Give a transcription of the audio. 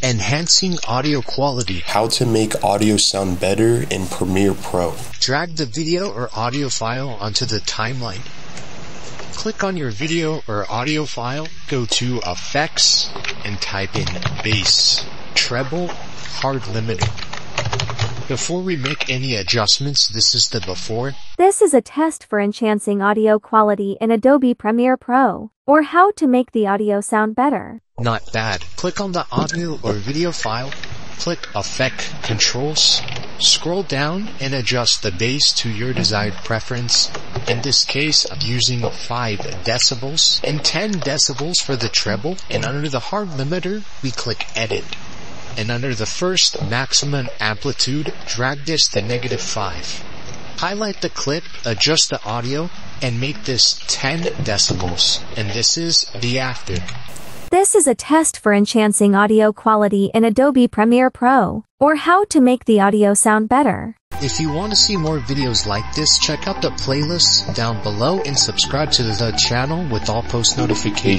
Enhancing audio quality. How to make audio sound better in Premiere Pro. Drag the video or audio file onto the timeline. Click on your video or audio file, go to Effects, and type in Bass, Treble, Hard Limiter. Before we make any adjustments, this is the before. This is a test for enhancing audio quality in Adobe Premiere Pro, or how to make the audio sound better. Not bad. Click on the audio or video file, click Effect Controls, scroll down and adjust the bass to your desired preference. In this case, I'm using 5 decibels and 10 decibels for the treble, and under the hard limiter, we click Edit. And under the first maximum amplitude, drag this to -5. Highlight the clip, adjust the audio, and make this 10 decibels. And this is the after. This is a test for enhancing audio quality in Adobe Premiere Pro, or how to make the audio sound better. If you want to see more videos like this, check out the playlists down below and subscribe to the channel with all post notifications.